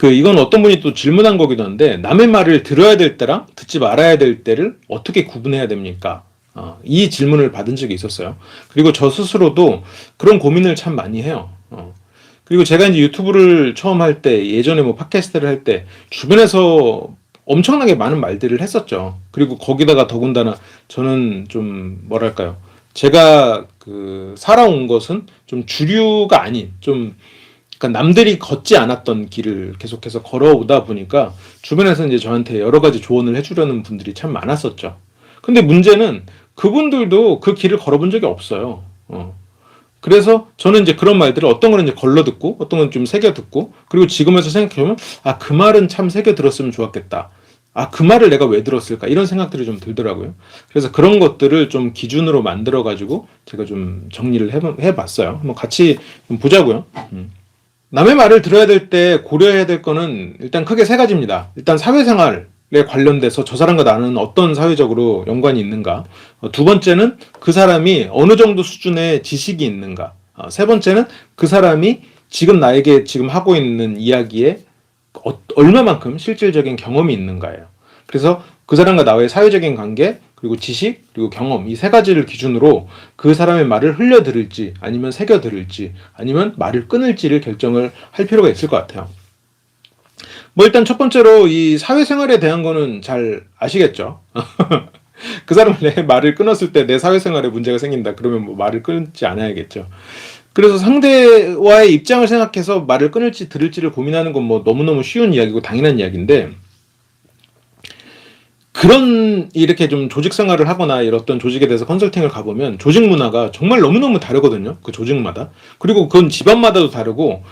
이건 어떤 분이 또 질문한 거기도 한데, 남의 말을 들어야 될 때랑 듣지 말아야 될 때를 어떻게 구분해야 됩니까? 이 질문을 받은 적이 있었어요. 그리고 저 스스로도 그런 고민을 참 많이 해요. 그리고 제가 이제 유튜브를 처음 할 때, 예전에 뭐 팟캐스트를 할 때, 주변에서 엄청나게 많은 말들을 했었죠. 그리고 거기다가 더군다나 저는 좀, 뭐랄까요. 제가 살아온 것은 좀 주류가 아닌, 좀, 그러니까 남들이 걷지 않았던 길을 계속해서 걸어오다 보니까 주변에서 이제 저한테 여러 가지 조언을 해주려는 분들이 참 많았었죠. 근데 문제는 그분들도 그 길을 걸어본 적이 없어요. 그래서 저는 이제 그런 말들을 어떤 거는 이제 걸러 듣고 어떤 건 좀 새겨 듣고, 그리고 지금에서 생각해보면 그 말은 참 새겨 들었으면 좋았겠다. 그 말을 내가 왜 들었을까? 이런 생각들이 좀 들더라고요. 그래서 그런 것들을 좀 기준으로 만들어가지고 제가 좀 정리를 해봤어요. 한번 같이 좀 보자고요. 남의 말을 들어야 될 때 고려해야 될 거는 일단 크게 세 가지입니다. 일단 사회생활에 관련돼서 저 사람과 나는 어떤 사회적으로 연관이 있는가. 두 번째는 그 사람이 어느 정도 수준의 지식이 있는가. 세 번째는 그 사람이 지금 나에게 지금 하고 있는 이야기에 얼마만큼 실질적인 경험이 있는가예요. 그래서 그 사람과 나의 사회적인 관계, 그리고 지식, 그리고 경험, 이 세 가지를 기준으로 그 사람의 말을 흘려 들을지, 아니면 새겨 들을지, 아니면 말을 끊을지를 결정을 할 필요가 있을 것 같아요. 뭐 일단 첫 번째로 이 사회생활에 대한 거는 잘 아시겠죠? 그 사람은 내 말을 끊었을 때 내 사회생활에 문제가 생긴다. 그러면 뭐 말을 끊지 않아야겠죠. 그래서 상대와의 입장을 생각해서 말을 끊을지 들을지를 고민하는 건 뭐 너무너무 쉬운 이야기고 당연한 이야기인데, 이렇게 좀 조직 생활을 하거나 이런 어떤 조직에 대해서 컨설팅을 가보면 조직 문화가 정말 너무너무 다르거든요. 그 조직마다. 그리고 그건 집안마다도 다르고,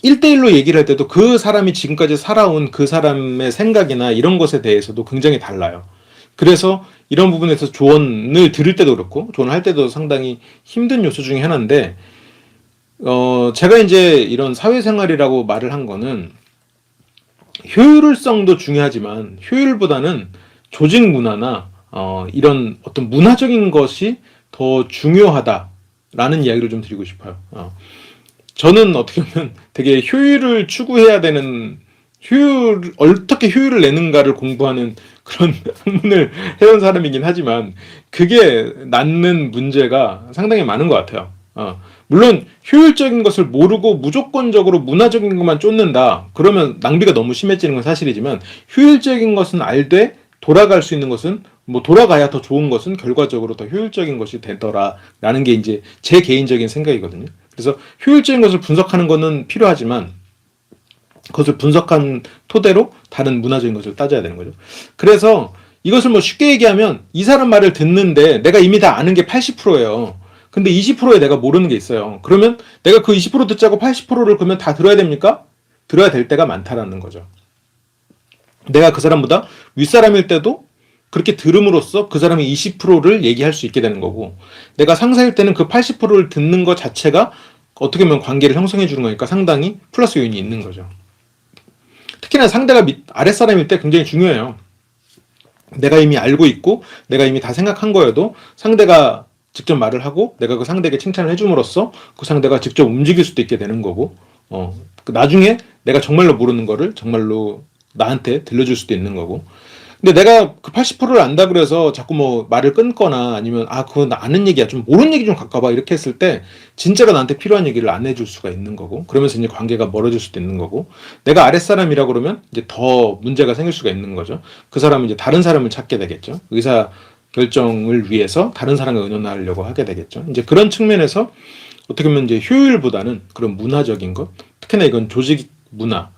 1대1로 얘기를 할 때도 그 사람이 지금까지 살아온 그 사람의 생각이나 이런 것에 대해서도 굉장히 달라요. 그래서 이런 부분에서 조언을 들을 때도 그렇고, 조언을 할 때도 상당히 힘든 요소 중에 하나인데, 제가 이제 이런 사회생활이라고 말을 한 거는 효율성도 중요하지만 효율보다는 조직 문화나 이런 어떤 문화적인 것이 더 중요하다라는 이야기를 좀 드리고 싶어요. 저는 어떻게 보면 되게 효율을 추구해야 되는, 어떻게 효율을 내는가를 공부하는 그런 학문을 해온 사람이긴 하지만 그게 낳는 문제가 상당히 많은 것 같아요. 물론 효율적인 것을 모르고 무조건적으로 문화적인 것만 쫓는다. 그러면 낭비가 너무 심해지는 건 사실이지만, 효율적인 것은 알되 돌아갈 수 있는 것은, 뭐 돌아가야 더 좋은 것은 결과적으로 더 효율적인 것이 되더라라는 게 이제 제 개인적인 생각이거든요. 그래서 효율적인 것을 분석하는 것은 필요하지만 그것을 분석한 토대로 다른 문화적인 것을 따져야 되는 거죠. 그래서 이것을 뭐 쉽게 얘기하면, 이 사람 말을 듣는데 내가 이미 다 아는 게 80%예요. 근데 20%에 내가 모르는 게 있어요. 그러면 내가 그 20% 듣자고 80%를 그러면 다 들어야 됩니까? 들어야 될 때가 많다라는 거죠. 내가 그 사람보다 윗사람일 때도 그렇게 들음으로써 그 사람이 20%를 얘기할 수 있게 되는 거고, 내가 상사일 때는 그 80%를 듣는 것 자체가 어떻게 보면 관계를 형성해 주는 거니까 상당히 플러스 요인이 있는 거죠. 특히나 상대가 아랫사람일 때 굉장히 중요해요. 내가 이미 알고 있고 내가 이미 다 생각한 거여도 상대가 직접 말을 하고 내가 그 상대에게 칭찬을 해줌으로써 그 상대가 직접 움직일 수도 있게 되는 거고, 나중에 내가 정말로 모르는 거를 정말로 나한테 들려줄 수도 있는 거고. 근데 내가 그 80%를 안다 그래서 자꾸 뭐 말을 끊거나, 아니면 그건 아는 얘기야, 좀 모르는 얘기 좀 가까봐, 이렇게 했을 때 진짜로 나한테 필요한 얘기를 안 해줄 수가 있는 거고, 그러면서 이제 관계가 멀어질 수도 있는 거고, 내가 아랫사람이라 그러면 이제 더 문제가 생길 수가 있는 거죠. 그 사람은 이제 다른 사람을 찾게 되겠죠. 의사 결정을 위해서 다른 사람과 의논하려고 하게 되겠죠. 이제 그런 측면에서 어떻게 보면 이제 효율보다는 그런 문화적인 것, 특히나 이건 조직 문화,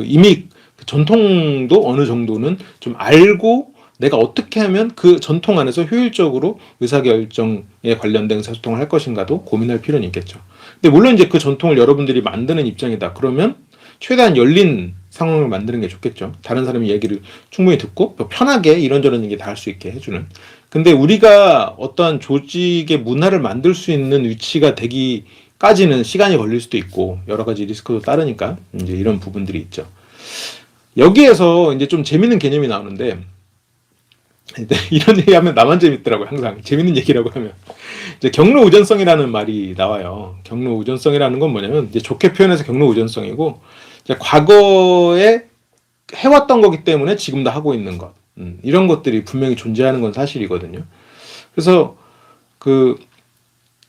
이미 전통도 어느 정도는 좀 알고 내가 어떻게 하면 그 전통 안에서 효율적으로 의사결정에 관련된 소통을 할 것인가도 고민할 필요는 있겠죠. 근데 물론 이제 그 전통을 여러분들이 만드는 입장이다. 그러면 최대한 열린 상황을 만드는 게 좋겠죠. 다른 사람의 얘기를 충분히 듣고 편하게 이런저런 얘기 다 할 수 있게 해주는. 근데 우리가 어떠한 조직의 문화를 만들 수 있는 위치가 되기까지는 시간이 걸릴 수도 있고 여러 가지 리스크도 따르니까 이제 이런 부분들이 있죠. 여기에서 이제 좀 재밌는 개념이 나오는데, 이런 얘기하면 나만 재밌더라고요. 항상 재밌는 얘기라고 하면 이제 경로우전성이라는 말이 나와요. 경로우전성이라는 건 뭐냐면, 이제 좋게 표현해서 경로우전성이고, 이제 과거에 해왔던 거기 때문에 지금도 하고 있는 것. 이런 것들이 분명히 존재하는 건 사실이거든요. 그래서 그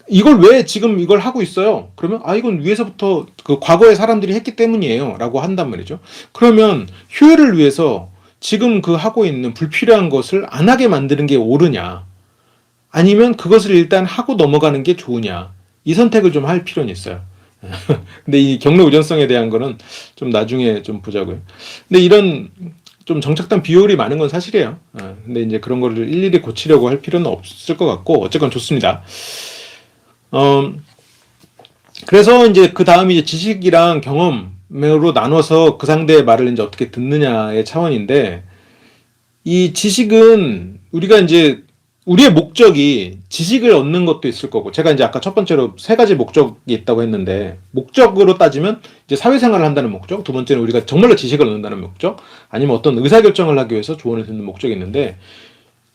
이걸 왜 지금 이걸 하고 있어요? 그러면 이건 위에서부터 그 과거의 사람들이 했기 때문이에요 라고 한단 말이죠. 그러면 효율을 위해서 지금 그 하고 있는 불필요한 것을 안 하게 만드는 게 옳으냐, 아니면 그것을 일단 하고 넘어가는 게 좋으냐, 이 선택을 좀 할 필요는 있어요. 근데 이 경로 우전성에 대한 거는 좀 나중에 좀 보자고요. 근데 이런 좀 정착된 비효율이 많은 건 사실이에요. 근데 이제 그런 거를 일일이 고치려고 할 필요는 없을 것 같고, 어쨌건 좋습니다. 그래서 이제 그 다음이 이제 지식이랑 경험으로 나눠서 그 상대의 말을 이제 어떻게 듣느냐의 차원인데, 이 지식은 우리가 이제 우리의 목적이 지식을 얻는 것도 있을 거고, 제가 이제 아까 첫 번째로 세 가지 목적이 있다고 했는데, 목적으로 따지면 이제 사회생활을 한다는 목적, 두 번째는 우리가 정말로 지식을 얻는다는 목적, 아니면 어떤 의사결정을 하기 위해서 조언을 듣는 목적이 있는데,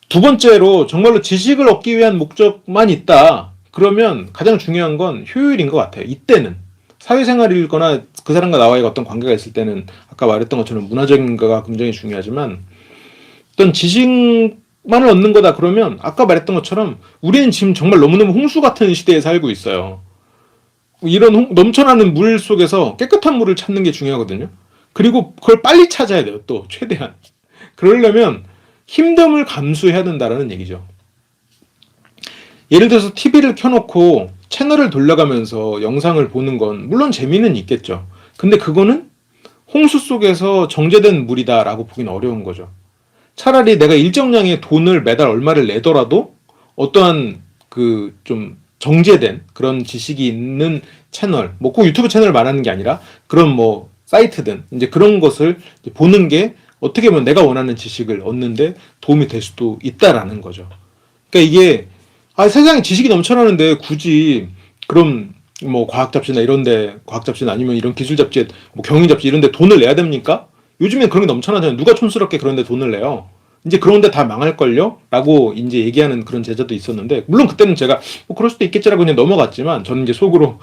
두 번째로 정말로 지식을 얻기 위한 목적만 있다, 그러면 가장 중요한 건 효율인 것 같아요. 이때는 사회생활이거나 그 사람과 나와의 어떤 관계가 있을 때는 아까 말했던 것처럼 문화적인 거가 굉장히 중요하지만, 어떤 지식만을 얻는 거다 그러면 아까 말했던 것처럼 우리는 지금 정말 너무너무 홍수 같은 시대에 살고 있어요. 이런 넘쳐나는 물 속에서 깨끗한 물을 찾는 게 중요하거든요. 그리고 그걸 빨리 찾아야 돼요. 또 최대한. 그러려면 힘듦을 감수해야 된다는 얘기죠. 예를 들어서 TV를 켜놓고 채널을 돌려가면서 영상을 보는 건 물론 재미는 있겠죠. 근데 그거는 홍수 속에서 정제된 물이다라고 보기는 어려운 거죠. 차라리 내가 일정량의 돈을 매달 얼마를 내더라도 어떠한 그 좀 정제된 그런 지식이 있는 채널, 뭐 꼭 유튜브 채널을 말하는 게 아니라 그런 뭐 사이트든 이제 그런 것을 보는 게 어떻게 보면 내가 원하는 지식을 얻는데 도움이 될 수도 있다라는 거죠. 그러니까 이게 세상에 지식이 넘쳐나는데 굳이 그럼 뭐 과학 잡지나 이런데, 과학 잡지나 아니면 이런 기술 잡지, 뭐 경영 잡지 이런데 돈을 내야 됩니까? 요즘엔 그런 게 넘쳐나잖아요. 누가 촌스럽게 그런데 돈을 내요? 이제 그런데 다 망할걸요? 라고 이제 얘기하는 그런 제자도 있었는데, 물론 그때는 제가 뭐 그럴 수도 있겠지라고 그냥 넘어갔지만, 저는 이제 속으로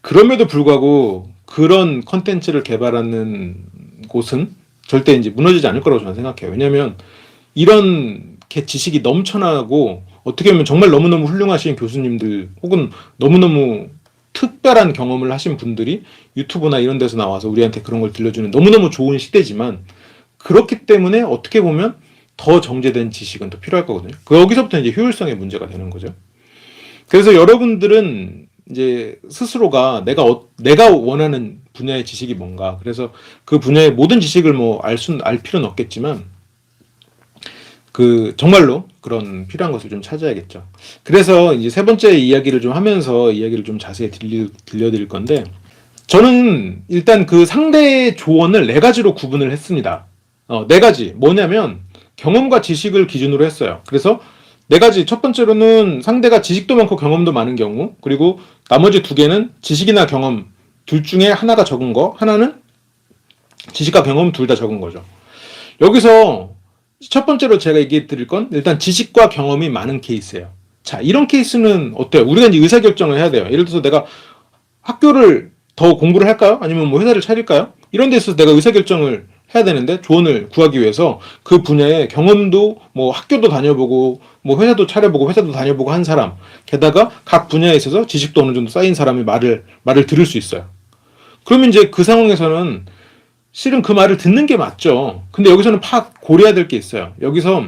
그럼에도 불구하고 그런 컨텐츠를 개발하는 곳은 절대 이제 무너지지 않을 거라고 저는 생각해요. 왜냐면 이런 지식이 넘쳐나고 어떻게 보면 정말 너무너무 훌륭하신 교수님들 혹은 너무너무 특별한 경험을 하신 분들이 유튜브나 이런 데서 나와서 우리한테 그런 걸 들려주는 너무너무 좋은 시대지만, 그렇기 때문에 어떻게 보면 더 정제된 지식은 더 필요할 거거든요. 여기서부터 이제 효율성의 문제가 되는 거죠. 그래서 여러분들은 이제 스스로가 내가 원하는 분야의 지식이 뭔가, 그래서 그 분야의 모든 지식을 뭐 알 필요는 없겠지만, 그 정말로 그런 필요한 것을 좀 찾아야겠죠. 그래서 이제 세 번째 이야기를 좀 하면서 이야기를 좀 자세히 들려드릴 건데, 저는 일단 그 상대의 조언을 네 가지로 구분을 했습니다. 네 가지 뭐냐면 경험과 지식을 기준으로 했어요. 그래서 네 가지, 첫 번째로는 상대가 지식도 많고 경험도 많은 경우, 그리고 나머지 두 개는 지식이나 경험 둘 중에 하나가 적은 거, 하나는 지식과 경험 둘 다 적은 거죠. 여기서 첫 번째로 제가 얘기해 드릴 건 일단 지식과 경험이 많은 케이스예요. 자, 이런 케이스는 어때요? 우리가 이제 의사결정을 해야 돼요. 예를 들어서 내가 학교를 더 공부를 할까요? 아니면 뭐 회사를 차릴까요? 이런 데 있어서 내가 의사결정을 해야 되는데, 조언을 구하기 위해서 그 분야의 경험도 뭐 학교도 다녀보고 뭐 회사도 차려보고 회사도 다녀보고 한 사람, 게다가 각 분야에 있어서 지식도 어느 정도 쌓인 사람의 말을 들을 수 있어요. 그러면 이제 그 상황에서는 실은 그 말을 듣는 게 맞죠. 근데 여기서는 고려해야 될 게 있어요. 여기서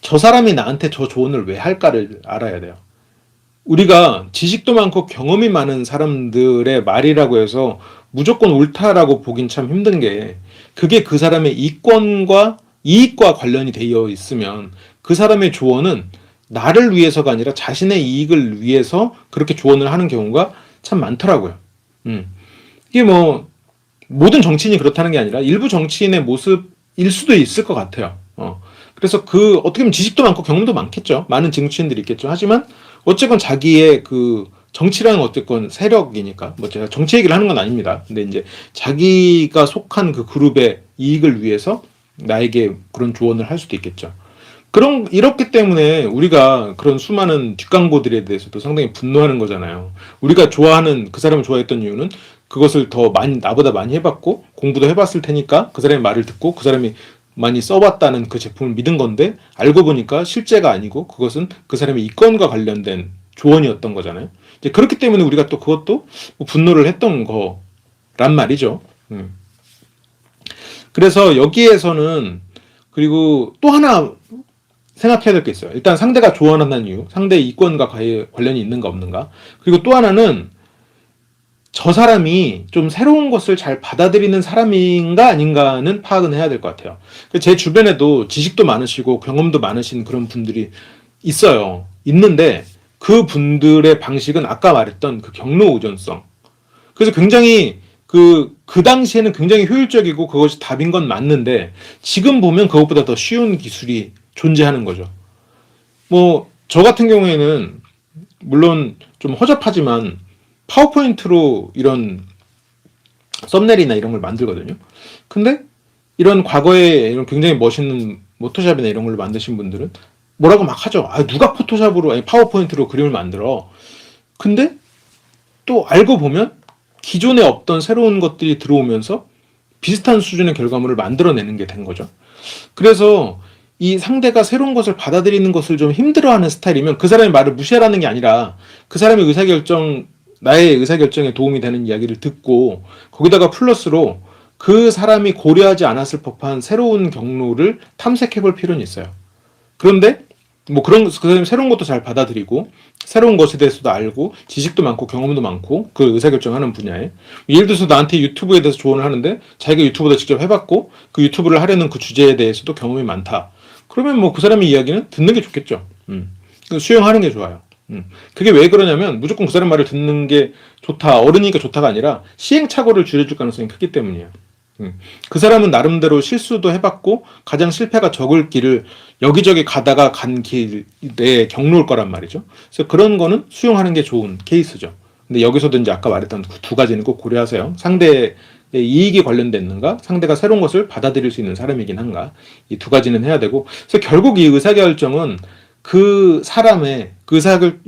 저 사람이 나한테 저 조언을 왜 할까를 알아야 돼요. 우리가 지식도 많고 경험이 많은 사람들의 말이라고 해서 무조건 옳다라고 보긴 참 힘든 게, 그게 그 사람의 이익과 관련이 되어 있으면 그 사람의 조언은 나를 위해서가 아니라 자신의 이익을 위해서 그렇게 조언을 하는 경우가 참 많더라고요. 이게 뭐 모든 정치인이 그렇다는 게 아니라 일부 정치인의 모습일 수도 있을 것 같아요. 그래서 어떻게 보면 지식도 많고 경험도 많겠죠. 많은 정치인들이 있겠죠. 하지만 어쨌건 자기의 그 정치라는 어쨌건 세력이니까, 뭐 제가 정치 얘기를 하는 건 아닙니다. 근데 이제 자기가 속한 그 그룹의 이익을 위해서 나에게 그런 조언을 할 수도 있겠죠. 이렇기 때문에 우리가 그런 수많은 뒷광고들에 대해서도 상당히 분노하는 거잖아요. 우리가 좋아하는 그 사람을 좋아했던 이유는 그것을 더 많이, 나보다 많이 해봤고 공부도 해봤을 테니까 그 사람의 말을 듣고 그 사람이 많이 써봤다는 그 제품을 믿은 건데, 알고 보니까 실제가 아니고 그것은 그 사람의 이권과 관련된 조언이었던 거잖아요. 이제 그렇기 때문에 우리가 또 그것도 뭐 분노를 했던 거란 말이죠. 그래서 여기에서는, 그리고 또 하나 생각해야 될 게 있어요. 일단 상대가 조언한다는 이유, 상대의 이권과 관련이 있는가 없는가. 그리고 또 하나는 저 사람이 좀 새로운 것을 잘 받아들이는 사람인가 아닌가는 파악은 해야 될 것 같아요. 제 주변에도 지식도 많으시고 경험도 많으신 그런 분들이 있어요. 있는데 그 분들의 방식은 아까 말했던 그 경로 우전성. 그래서 굉장히 그 당시에는 굉장히 효율적이고 그것이 답인 건 맞는데, 지금 보면 그것보다 더 쉬운 기술이 존재하는 거죠. 뭐 저 같은 경우에는 물론 좀 허접하지만 파워포인트로 이런 썸네일이나 이런 걸 만들거든요. 근데 이런 과거에 이런 굉장히 멋있는 포토샵이나 이런 걸 만드신 분들은 뭐라고 막 하죠. 아, 누가 포토샵으로, 아니 파워포인트로 그림을 만들어. 근데 또 알고 보면 기존에 없던 새로운 것들이 들어오면서 비슷한 수준의 결과물을 만들어내는 게 된 거죠. 그래서 이 상대가 새로운 것을 받아들이는 것을 좀 힘들어하는 스타일이면 그 사람의 말을 무시하라는 게 아니라 그 사람의 나의 의사결정에 도움이 되는 이야기를 듣고 거기다가 플러스로 그 사람이 고려하지 않았을 법한 새로운 경로를 탐색해 볼 필요는 있어요. 그런데 뭐 그 사람이 새로운 것도 잘 받아들이고 새로운 것에 대해서도 알고 지식도 많고 경험도 많고 그 의사결정하는 분야에, 예를 들어서 나한테 유튜브에 대해서 조언을 하는데 자기가 유튜브도 직접 해봤고 그 유튜브를 하려는 그 주제에 대해서도 경험이 많다. 그러면 뭐 그 사람의 이야기는 듣는 게 좋겠죠. 수용하는 게 좋아요. 그게 왜 그러냐면 무조건 그 사람 말을 듣는 게 좋다, 어른이니까 좋다가 아니라 시행착오를 줄여줄 가능성이 크기 때문이에요. 그 사람은 나름대로 실수도 해봤고 가장 실패가 적을 길을 여기저기 가다가 간 길의 경로일 거란 말이죠. 그래서 그런 거는 수용하는 게 좋은 케이스죠. 근데 여기서도 이제 아까 말했던 두 가지는 꼭 고려하세요. 상대의 이익이 관련돼 있는가, 상대가 새로운 것을 받아들일 수 있는 사람이긴 한가, 이 두 가지는 해야 되고. 그래서 결국 이 의사결정은 그 사람의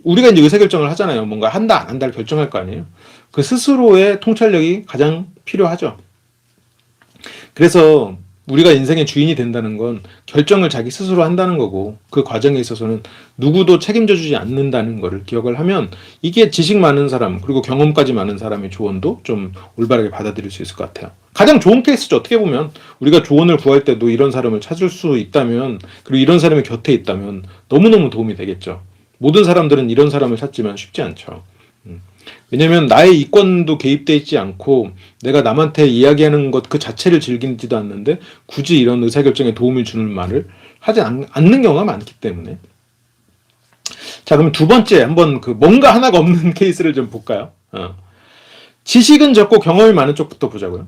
우리가 이제 의사결정을 하잖아요. 뭔가 한다 안 한다를 결정할 거 아니에요. 그 스스로의 통찰력이 가장 필요하죠. 그래서 우리가 인생의 주인이 된다는 건 결정을 자기 스스로 한다는 거고, 그 과정에 있어서는 누구도 책임져 주지 않는다는 거를 기억을 하면 이게 지식 많은 사람 그리고 경험까지 많은 사람의 조언도 좀 올바르게 받아들일 수 있을 것 같아요. 가장 좋은 케이스죠. 어떻게 보면 우리가 조언을 구할 때도 이런 사람을 찾을 수 있다면, 그리고 이런 사람이 곁에 있다면 너무너무 도움이 되겠죠. 모든 사람들은 이런 사람을 찾지만 쉽지 않죠. 왜냐면 나의 이권도 개입돼 있지 않고 내가 남한테 이야기하는 것 그 자체를 즐기지도 않는데 굳이 이런 의사결정에 도움을 주는 말을 하지 않는 경우가 많기 때문에. 자, 그럼 두 번째 한번 뭔가 하나가 없는 케이스를 좀 볼까요? 지식은 적고 경험이 많은 쪽부터 보자고요.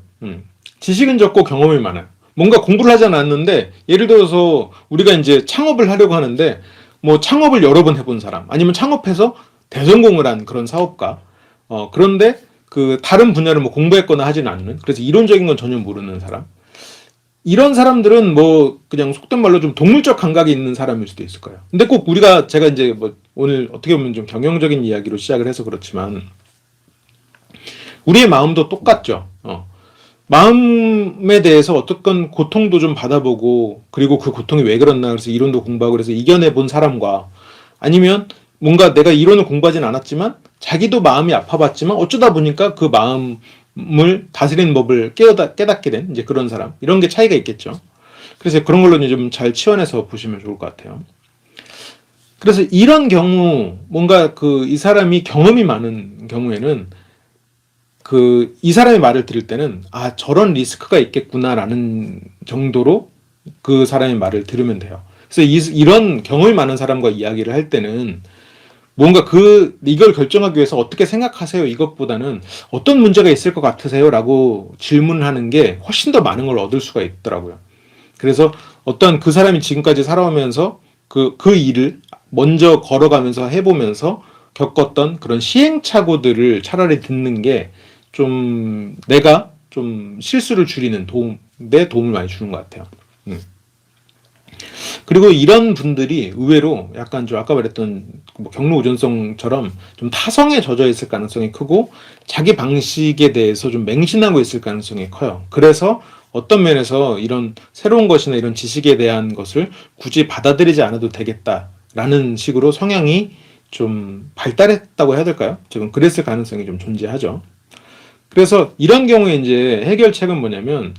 지식은 적고 경험이 많아요. 뭔가 공부를 하지 않았는데, 예를 들어서 우리가 이제 창업을 하려고 하는데 뭐 창업을 여러 번 해본 사람, 아니면 창업해서 대성공을 한 그런 사업가, 그런데 다른 분야를 뭐 공부했거나 하지는 않는, 그래서 이론적인 건 전혀 모르는 사람, 이런 사람들은 뭐 그냥 속된 말로 좀 동물적 감각이 있는 사람일 수도 있을 거예요. 근데 꼭 제가 이제 뭐 오늘 어떻게 보면 좀 경영적인 이야기로 시작을 해서 그렇지만 우리의 마음도 똑같죠. 마음에 대해서 어떤 고통도 좀 받아보고, 그리고 그 고통이 왜 그렇나 그래서 이론도 공부하고 그래서 이겨내 본 사람과, 아니면 뭔가 내가 이론을 공부하진 않았지만 자기도 마음이 아파봤지만 어쩌다 보니까 그 마음을 다스리는 법을 깨닫게 된 이제 그런 사람, 이런 게 차이가 있겠죠. 그래서 그런 걸로 좀 잘 치환해서 보시면 좋을 것 같아요. 그래서 이런 경우, 뭔가 이 사람이 경험이 많은 경우에는 이 사람의 말을 들을 때는 저런 리스크가 있겠구나라는 정도로 그 사람의 말을 들으면 돼요. 그래서 이런 경험이 많은 사람과 이야기를 할 때는 뭔가 이걸 결정하기 위해서 어떻게 생각하세요? 이것보다는 어떤 문제가 있을 것 같으세요? 라고 질문하는 게 훨씬 더 많은 걸 얻을 수가 있더라고요. 그래서 어떤 그 사람이 지금까지 살아오면서 그 일을 먼저 걸어가면서 해보면서 겪었던 그런 시행착오들을 차라리 듣는 게 좀 내가 좀 실수를 줄이는 데 도움을 많이 주는 것 같아요. 그리고 이런 분들이 의외로 약간 좀 아까 말했던 뭐 경로 우전성처럼 좀 타성에 젖어 있을 가능성이 크고 자기 방식에 대해서 좀 맹신하고 있을 가능성이 커요. 그래서 어떤 면에서 이런 새로운 것이나 이런 지식에 대한 것을 굳이 받아들이지 않아도 되겠다라는 식으로 성향이 좀 발달했다고 해야 될까요? 지금 그랬을 가능성이 좀 존재하죠. 그래서 이런 경우에 이제 해결책은 뭐냐면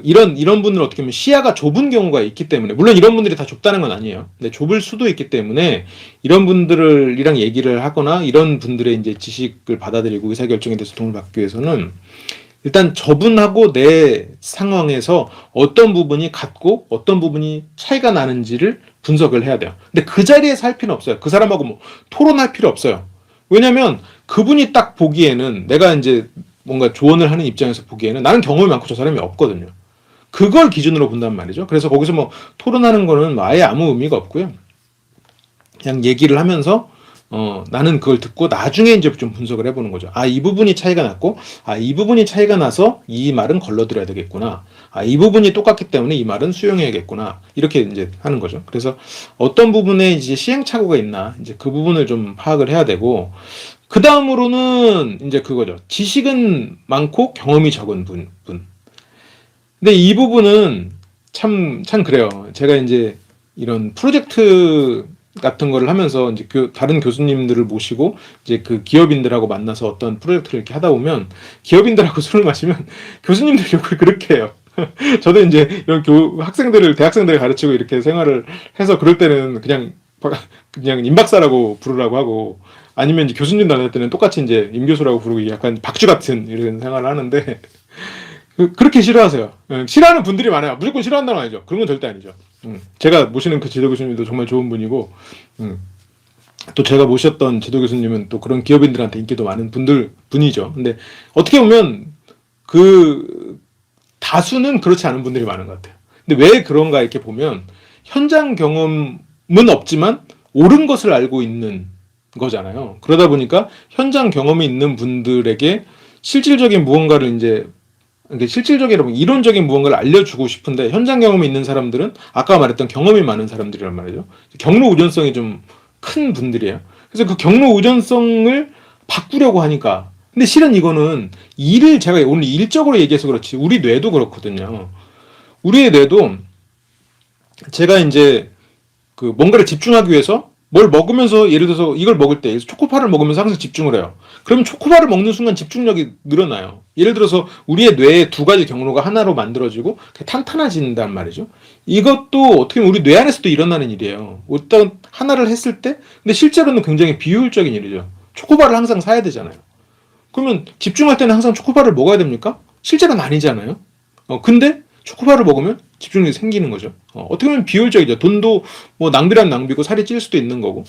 이런 분들은 어떻게 보면 시야가 좁은 경우가 있기 때문에, 물론 이런 분들이 다 좁다는 건 아니에요. 근데 좁을 수도 있기 때문에 이런 분들이랑 얘기를 하거나 이런 분들의 이제 지식을 받아들이고 의사결정에 대해서 도움을 받기 위해서는 일단 저분하고 내 상황에서 어떤 부분이 같고 어떤 부분이 차이가 나는지를 분석을 해야 돼요. 근데 그 자리에서 할 필요는 없어요. 그 사람하고 뭐 토론할 필요 없어요. 왜냐면 그분이 딱 보기에는, 내가 이제 뭔가 조언을 하는 입장에서 보기에는 나는 경험이 많고 저 사람이 없거든요. 그걸 기준으로 본단 말이죠. 그래서 거기서 뭐 토론하는 거는 아예 아무 의미가 없고요. 그냥 얘기를 하면서 나는 그걸 듣고 나중에 이제 좀 분석을 해보는 거죠. 아, 이 부분이 차이가 났고, 아, 이 부분이 차이가 나서 이 말은 걸러들여야 되겠구나. 아, 이 부분이 똑같기 때문에 이 말은 수용해야겠구나. 이렇게 이제 하는 거죠. 그래서 어떤 부분에 이제 시행착오가 있나, 이제 그 부분을 좀 파악을 해야 되고, 그 다음으로는 이제 그거죠. 지식은 많고 경험이 적은 분. 근데 이 부분은 참 그래요. 제가 이제 이런 프로젝트 같은 거를 하면서 이제 다른 교수님들을 모시고 이제 그 기업인들하고 만나서 어떤 프로젝트를 이렇게 하다 보면 기업인들하고 술을 마시면 교수님들 욕을 그렇게 해요. 저도 이제 이런 대학생들을 가르치고 이렇게 생활을 해서 그럴 때는 그냥 임박사라고 부르라고 하고, 아니면 이제 교수님 만날 때는 똑같이 이제 임교수라고 부르고 약간 박쥐 같은 이런 생활을 하는데 그렇게 싫어하세요. 싫어하는 분들이 많아요. 무조건 싫어한다는 건 아니죠. 그런 건 절대 아니죠. 제가 모시는 그 지도 교수님도 정말 좋은 분이고, 또 제가 모셨던 지도 교수님은 또 그런 기업인들한테 인기도 많은 분이죠. 근데 어떻게 보면 그 다수는 그렇지 않은 분들이 많은 것 같아요. 근데 왜 그런가 이렇게 보면 현장 경험은 없지만 옳은 것을 알고 있는 거잖아요. 그러다 보니까 현장 경험이 있는 분들에게 실질적인 무언가를 이제, 실질적이라고 이론적인 무언가를 알려주고 싶은데, 현장 경험이 있는 사람들은 아까 말했던 경험이 많은 사람들이란 말이죠. 경로 의존성이 좀 큰 분들이에요. 그래서 그 경로 의존성을 바꾸려고 하니까, 근데 실은 이거는 제가 오늘 일적으로 얘기해서 그렇지 우리 뇌도 그렇거든요. 우리의 뇌도 제가 이제 뭔가를 집중하기 위해서 뭘 먹으면서, 예를 들어서 이걸 먹을 때 초코파를 먹으면서 항상 집중을 해요. 그러면 초코파를 먹는 순간 집중력이 늘어나요. 예를 들어서 우리의 뇌에 두 가지 경로가 하나로 만들어지고 탄탄해진단 말이죠. 이것도 어떻게 보면 우리 뇌 안에서도 일어나는 일이에요. 어떤 하나를 했을 때, 근데 실제로는 굉장히 비효율적인 일이죠. 초코바를 항상 사야 되잖아요. 그러면 집중할 때는 항상 초코바를 먹어야 됩니까? 실제로는 아니잖아요. 근데 초코바를 먹으면 집중력이 생기는 거죠. 어떻게 보면 비효율적이죠. 돈도 뭐 낭비란 낭비고 살이 찔 수도 있는 거고.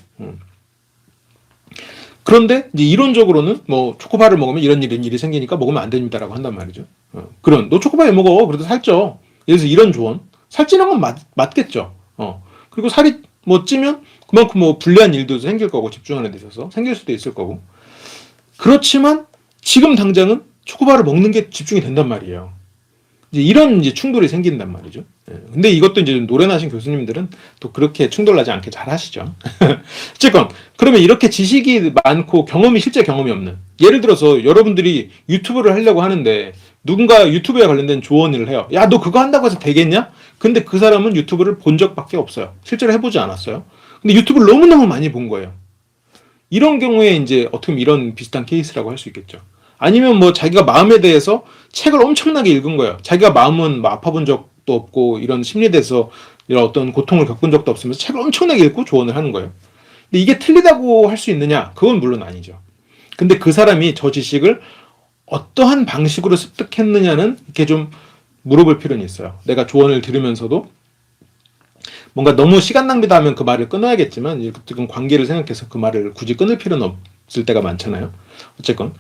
그런데 이제 이론적으로는 뭐 초코바를 먹으면 이런 일이 생기니까 먹으면 안 됩니다라고 한단 말이죠. 너 초코바 왜 먹어? 그래도 살쪄. 그래서 이런 조언. 살찌는 건 맞겠죠. 그리고 살이 뭐 찌면 그만큼 뭐 불리한 일도 생길 거고, 집중하는 데 있어서 생길 수도 있을 거고. 그렇지만 지금 당장은 초코바를 먹는 게 집중이 된단 말이에요. 이런 충돌이 생긴단 말이죠. 근데 이것도 이제 노련하신 교수님들은 또 그렇게 충돌나지 않게 잘 하시죠. 어쨌건 그러면 이렇게 지식이 많고 실제 경험이 없는, 예를 들어서 여러분들이 유튜브를 하려고 하는데 누군가 유튜브에 관련된 조언을 해요. 야, 너 그거 한다고 해서 되겠냐? 근데 그 사람은 유튜브를 본 적밖에 없어요. 실제로 해보지 않았어요. 근데 유튜브를 너무너무 많이 본 거예요. 이런 경우에 이제 어떻게 보면 이런 비슷한 케이스라고 할 수 있겠죠. 아니면 뭐 자기가 마음에 대해서 책을 엄청나게 읽은 거예요. 자기가 마음은 뭐 아파본 적도 없고 이런 심리에 대해서 이런 어떤 고통을 겪은 적도 없으면서 책을 엄청나게 읽고 조언을 하는 거예요. 근데 이게 틀리다고 할 수 있느냐? 그건 물론 아니죠. 근데 그 사람이 저 지식을 어떠한 방식으로 습득했느냐는 이렇게 좀 물어볼 필요는 있어요. 내가 조언을 들으면서도 뭔가 너무 시간 낭비다 하면 그 말을 끊어야겠지만, 지금 관계를 생각해서 그 말을 굳이 끊을 필요는 없을 때가 많잖아요. 어쨌건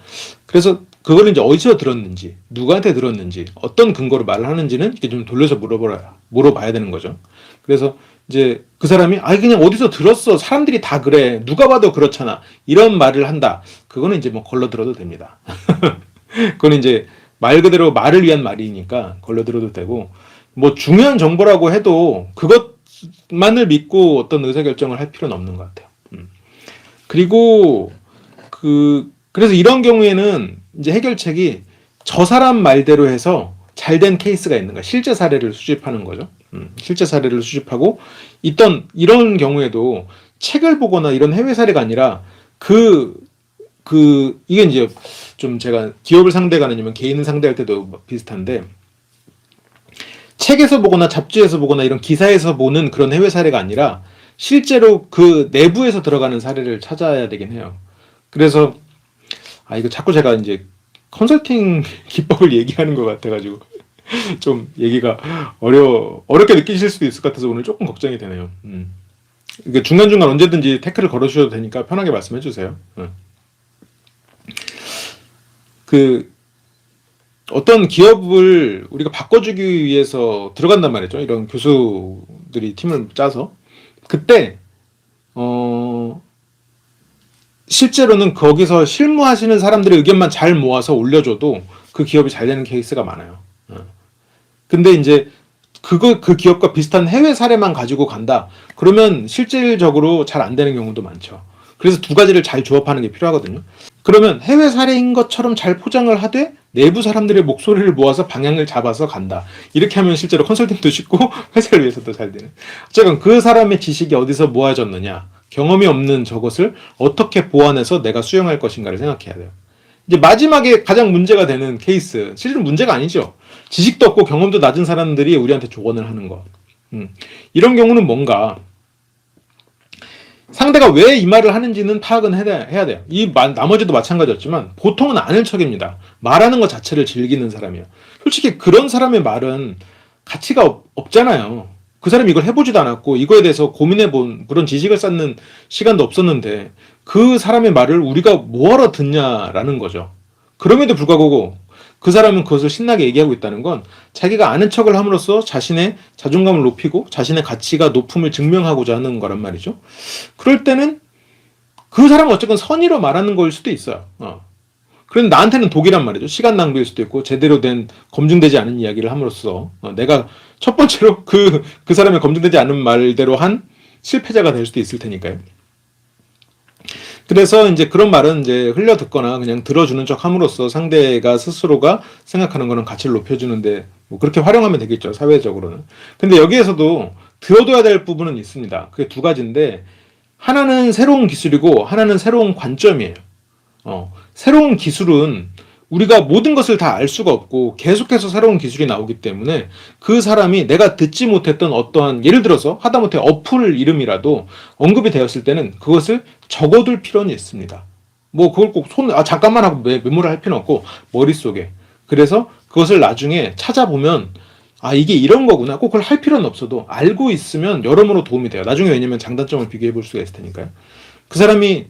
그래서 그걸 이제 어디서 들었는지, 누구한테 들었는지, 어떤 근거로 말을 하는지는 이렇게 좀 돌려서 물어봐야 되는 거죠. 그래서 이제 그 사람이 그냥 어디서 들었어, 사람들이 다 그래, 누가 봐도 그렇잖아, 이런 말을 한다. 그거는 이제 뭐 걸러들어도 됩니다. 그건 이제 말 그대로 말을 위한 말이니까 걸러들어도 되고, 뭐 중요한 정보라고 해도 그것 것만을 믿고 어떤 의사결정을 할 필요는 없는 것 같아요. 그리고 그래서 이런 경우에는 이제 해결책이 저 사람 말대로 해서 잘된 케이스가 있는가, 실제 사례를 수집하는 거죠. 실제 사례를 수집하고 이런 경우에도 책을 보거나 이런 해외 사례가 아니라 이게 이제 좀 제가 기업을 상대가 아니면 개인을 상대할 때도 비슷한데, 책에서 보거나 잡지에서 보거나 이런 기사에서 보는 그런 해외 사례가 아니라 실제로 그 내부에서 들어가는 사례를 찾아야 되긴 해요. 그래서 이거 자꾸 제가 이제 컨설팅 기법을 얘기하는 것 같아가지고 좀 얘기가 어렵게 느끼실 수도 있을 것 같아서 오늘 조금 걱정이 되네요. 이게 중간중간 언제든지 태클을 걸어주셔도 되니까 편하게 말씀해 주세요. 어떤 기업을 우리가 바꿔주기 위해서 들어간단 말이죠. 이런 교수들이 팀을 짜서. 그때 실제로는 거기서 실무하시는 사람들의 의견만 잘 모아서 올려줘도 그 기업이 잘 되는 케이스가 많아요. 근데 이제 그 기업과 비슷한 해외 사례만 가지고 간다. 그러면 실질적으로 잘 안 되는 경우도 많죠. 그래서 두 가지를 잘 조합하는 게 필요하거든요. 그러면 해외 사례인 것처럼 잘 포장을 하되 내부 사람들의 목소리를 모아서 방향을 잡아서 간다. 이렇게 하면 실제로 컨설팅도 쉽고 회사를 위해서도 잘 되는. 어쨌든 그 사람의 지식이 어디서 모아졌느냐, 경험이 없는 저것을 어떻게 보완해서 내가 수용할 것인가를 생각해야 돼요. 이제 마지막에 가장 문제가 되는 케이스, 실은 문제가 아니죠. 지식도 없고 경험도 낮은 사람들이 우리한테 조언을 하는 거. 이런 경우는 뭔가 상대가 왜 이 말을 하는지는 파악은 해야 돼요. 나머지도 마찬가지였지만 보통은 아는 척입니다. 말하는 것 자체를 즐기는 사람이에요. 솔직히 그런 사람의 말은 가치가 없잖아요. 그 사람이 이걸 해보지도 않았고 이거에 대해서 고민해본 그런 지식을 쌓는 시간도 없었는데 그 사람의 말을 우리가 뭐하러 듣냐라는 거죠. 그럼에도 불구하고 그 사람은 그것을 신나게 얘기하고 있다는 건 자기가 아는 척을 함으로써 자신의 자존감을 높이고 자신의 가치가 높음을 증명하고자 하는 거란 말이죠. 그럴 때는 그 사람은 어쨌든 선의로 말하는 거일 수도 있어요. 그런데 나한테는 독이란 말이죠. 시간 낭비일 수도 있고 제대로 된 검증되지 않은 이야기를 함으로써 내가 첫 번째로 그 사람의 검증되지 않은 말대로 한 실패자가 될 수도 있을 테니까요. 그래서 이제 그런 말은 이제 흘려 듣거나 그냥 들어주는 척 함으로써 상대가 스스로가 생각하는 거는 가치를 높여주는데 뭐 그렇게 활용하면 되겠죠, 사회적으로는. 근데 여기에서도 들어둬야 될 부분은 있습니다. 그게 두 가지인데 하나는 새로운 기술이고 하나는 새로운 관점이에요. 새로운 기술은 우리가 모든 것을 다 알 수가 없고 계속해서 새로운 기술이 나오기 때문에 그 사람이 내가 듣지 못했던 어떠한, 예를 들어서 하다못해 어플 이름이라도 언급이 되었을 때는 그것을 적어둘 필요는 있습니다. 뭐 그걸 꼭 잠깐만 하고 메모를 할 필요는 없고 머릿속에. 그래서 그것을 나중에 찾아보면 이게 이런 거구나. 꼭 그걸 할 필요는 없어도 알고 있으면 여러모로 도움이 돼요. 나중에 왜냐면 장단점을 비교해 볼 수가 있을 테니까요. 그 사람이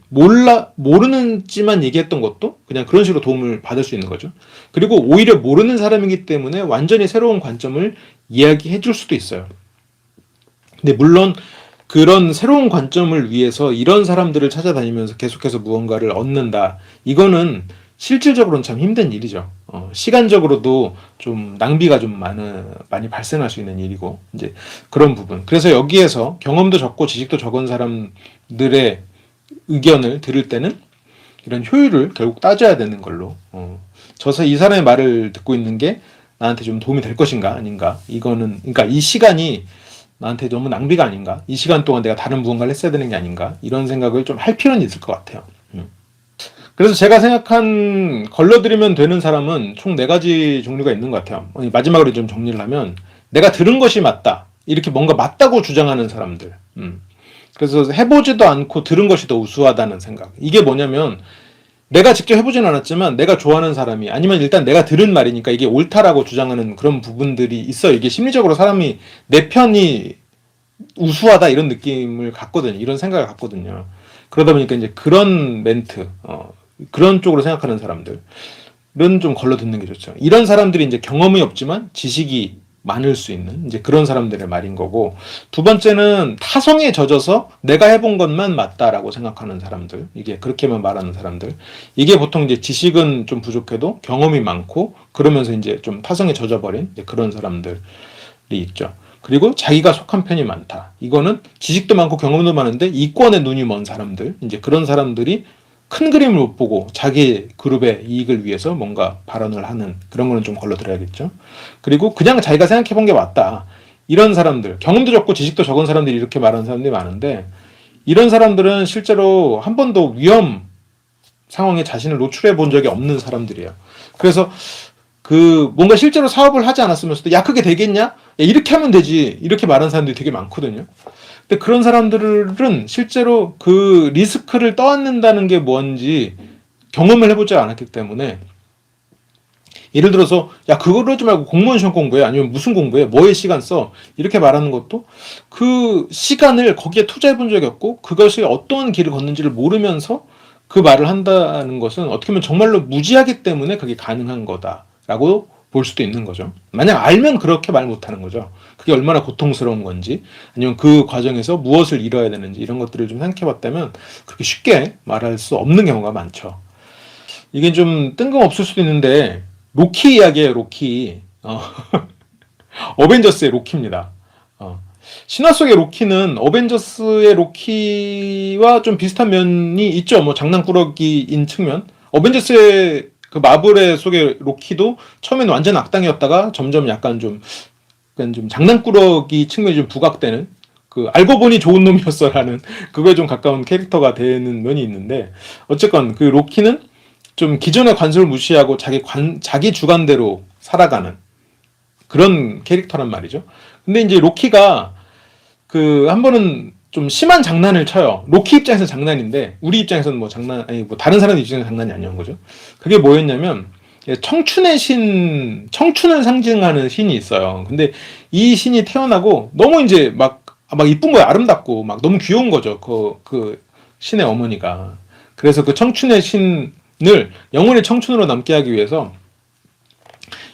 모르는지만 얘기했던 것도 그냥 그런 식으로 도움을 받을 수 있는 거죠. 그리고 오히려 모르는 사람이기 때문에 완전히 새로운 관점을 이야기해 줄 수도 있어요. 근데 물론 그런 새로운 관점을 위해서 이런 사람들을 찾아다니면서 계속해서 무언가를 얻는다. 이거는 실질적으로는 참 힘든 일이죠. 시간적으로도 좀 낭비가 좀 많이 발생할 수 있는 일이고, 이제 그런 부분. 그래서 여기에서 경험도 적고 지식도 적은 사람들의 의견을 들을 때는 이런 효율을 결국 따져야 되는 걸로, 이 사람의 말을 듣고 있는 게 나한테 좀 도움이 될 것인가 아닌가, 이거는 그러니까 이 시간이 나한테 너무 낭비가 아닌가, 이 시간 동안 내가 다른 무언가를 했어야 되는 게 아닌가, 이런 생각을 좀 할 필요는 있을 것 같아요. 그래서 제가 생각한 걸러들이면 되는 사람은 총 4가지 종류가 있는 것 같아요. 마지막으로 좀 정리를 하면 내가 들은 것이 맞다, 이렇게 뭔가 맞다고 주장하는 사람들. 그래서 해보지도 않고 들은 것이 더 우수하다는 생각. 이게 뭐냐면 내가 직접 해보진 않았지만 내가 좋아하는 사람이, 아니면 일단 내가 들은 말이니까 이게 옳다라고 주장하는 그런 부분들이 있어요. 이게 심리적으로 사람이 내 편이 우수하다 이런 느낌을 갖거든요. 이런 생각을 갖거든요. 그러다 보니까 이제 그런 멘트, 그런 쪽으로 생각하는 사람들은 좀 걸러 듣는 게 좋죠. 이런 사람들이 이제 경험이 없지만 지식이 많을 수 있는 이제 그런 사람들의 말인 거고, 두 번째는 타성에 젖어서 내가 해본 것만 맞다라고 생각하는 사람들, 이게 그렇게만 말하는 사람들, 이게 보통 이제 지식은 좀 부족해도 경험이 많고 그러면서 이제 좀 타성에 젖어버린 이제 그런 사람들이 있죠. 그리고 자기가 속한 편이 많다. 이거는 지식도 많고 경험도 많은데 이권에 눈이 먼 사람들, 이제 그런 사람들이 큰 그림을 못 보고 자기 그룹의 이익을 위해서 뭔가 발언을 하는 그런 거는 좀 걸러들어야겠죠. 그리고 그냥 자기가 생각해 본 게 맞다. 이런 사람들, 경험도 적고 지식도 적은 사람들이 이렇게 말하는 사람들이 많은데 이런 사람들은 실제로 한 번도 위험 상황에 자신을 노출해 본 적이 없는 사람들이에요. 그래서 뭔가 실제로 사업을 하지 않았으면서도 야 그게 되겠냐? 야, 이렇게 하면 되지. 이렇게 말하는 사람들이 되게 많거든요. 근데 그런 사람들은 실제로 그 리스크를 떠안는다는 게 뭔지 경험을 해보지 않았기 때문에 예를 들어서 야 그걸 하지 말고 공무원 시험 공부해 아니면 무슨 공부해 뭐에 시간 써 이렇게 말하는 것도 그 시간을 거기에 투자해 본 적이 없고 그것이 어떤 길을 걷는지를 모르면서 그 말을 한다는 것은 어떻게 보면 정말로 무지하기 때문에 그게 가능한 거다라고 볼 수도 있는 거죠. 만약 알면 그렇게 말 못하는 거죠. 그게 얼마나 고통스러운 건지 아니면 그 과정에서 무엇을 이뤄야 되는지 이런 것들을 좀 생각해 봤다면 그렇게 쉽게 말할 수 없는 경우가 많죠. 이게 좀 뜬금없을 수도 있는데 로키 이야기예요. 로키. 어벤져스의 로키입니다. 신화 속의 로키는 어벤져스의 로키와 좀 비슷한 면이 있죠. 뭐 장난꾸러기인 측면. 어벤져스의 그 마블의 속의 로키도 처음에는 완전 악당이었다가 점점 약간 좀 장난꾸러기 측면이 좀 부각되는 그 알고 보니 좋은 놈이었어라는 그거에 좀 가까운 캐릭터가 되는 면이 있는데 어쨌건 그 로키는 좀 기존의 관습을 무시하고 자기 주관대로 살아가는 그런 캐릭터란 말이죠. 근데 이제 로키가 한 번은 좀 심한 장난을 쳐요. 로키 입장에서는 장난인데 우리 입장에서는 뭐 다른 사람 입장에서는 장난이 아니었던 거죠. 그게 뭐였냐면 청춘의 청춘을 상징하는 신이 있어요. 근데 이 신이 태어나고 너무 이제 막 이쁜 거예요. 아름답고 막 너무 귀여운 거죠. 그 신의 어머니가. 그래서 그 청춘의 신을 영원히 청춘으로 남게 하기 위해서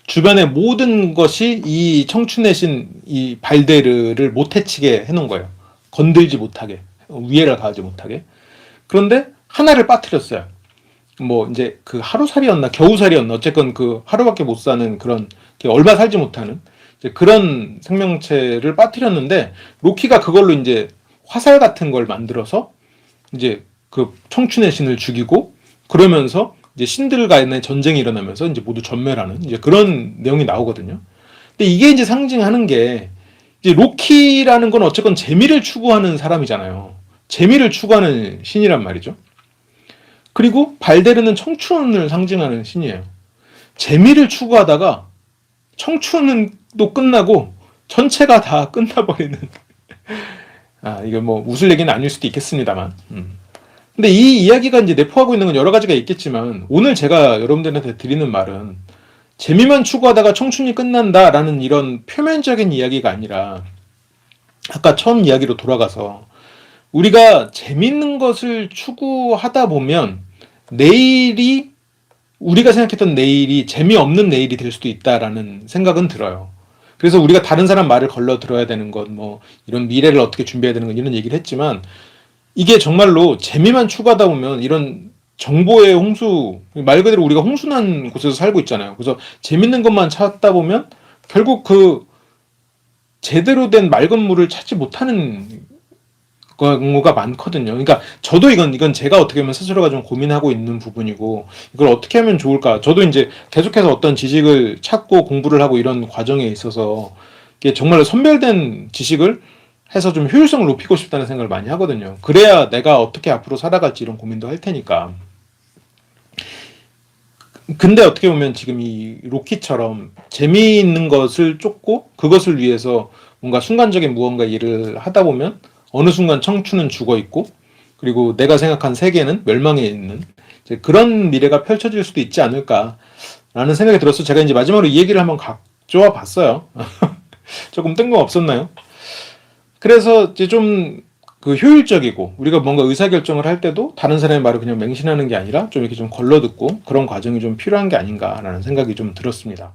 주변의 모든 것이 이 청춘의 신, 이 발데르를 못 해치게 해놓은 거예요. 건들지 못하게, 위해를 가하지 못하게. 그런데 하나를 빠뜨렸어요. 뭐 이제 그 하루살이였나 겨우살이었나 어쨌건 그 하루밖에 못 사는 그런 얼마 살지 못하는 이제 그런 생명체를 빠뜨렸는데 로키가 그걸로 이제 화살 같은 걸 만들어서 이제 그 청춘의 신을 죽이고 그러면서 이제 신들 간의 전쟁이 일어나면서 이제 모두 전멸하는 이제 그런 내용이 나오거든요. 근데 이게 이제 상징하는 게 이제 로키라는 건 어쨌건 재미를 추구하는 사람이잖아요. 재미를 추구하는 신이란 말이죠. 그리고 발데르는 청춘을 상징하는 신이에요. 재미를 추구하다가 청춘도 끝나고 전체가 다 끝나버리는 이거 뭐 웃을 얘기는 아닐 수도 있겠습니다만 근데 이 이야기가 이제 내포하고 있는 건 여러 가지가 있겠지만 오늘 제가 여러분들한테 드리는 말은 재미만 추구하다가 청춘이 끝난다라는 이런 표면적인 이야기가 아니라 아까 처음 이야기로 돌아가서 우리가 재밌는 것을 추구하다 보면 내일이 우리가 생각했던 내일이 재미없는 내일이 될 수도 있다라는 생각은 들어요. 그래서 우리가 다른 사람 말을 걸러 들어야 되는 것, 뭐 이런 미래를 어떻게 준비해야 되는 것 이런 얘기를 했지만 이게 정말로 재미만 추구하다 보면 이런 정보의 홍수, 말 그대로 우리가 홍순한 곳에서 살고 있잖아요. 그래서 재밌는 것만 찾다 보면 결국 그 제대로 된 맑은 물을 찾지 못하는 경우가 많거든요. 그러니까 저도 이건 제가 어떻게 보면 스스로가 좀 고민하고 있는 부분이고 이걸 어떻게 하면 좋을까. 저도 이제 계속해서 어떤 지식을 찾고 공부를 하고 이런 과정에 있어서 이게 정말 선별된 지식을 해서 좀 효율성을 높이고 싶다는 생각을 많이 하거든요. 그래야 내가 어떻게 앞으로 살아갈지 이런 고민도 할 테니까. 근데 어떻게 보면 지금 이 로키처럼 재미있는 것을 쫓고 그것을 위해서 뭔가 순간적인 무언가 일을 하다 보면 어느 순간 청춘은 죽어 있고 그리고 내가 생각한 세계는 멸망해 있는 이제 그런 미래가 펼쳐질 수도 있지 않을까라는 생각이 들어서 제가 이제 마지막으로 이 얘기를 한번 가져와 봤어요. 조금 뜬금없었나요? 그래서 이제 좀 그 효율적이고 우리가 뭔가 의사결정을 할 때도 다른 사람의 말을 그냥 맹신하는 게 아니라 좀 이렇게 좀 걸러듣고 그런 과정이 좀 필요한 게 아닌가라는 생각이 좀 들었습니다.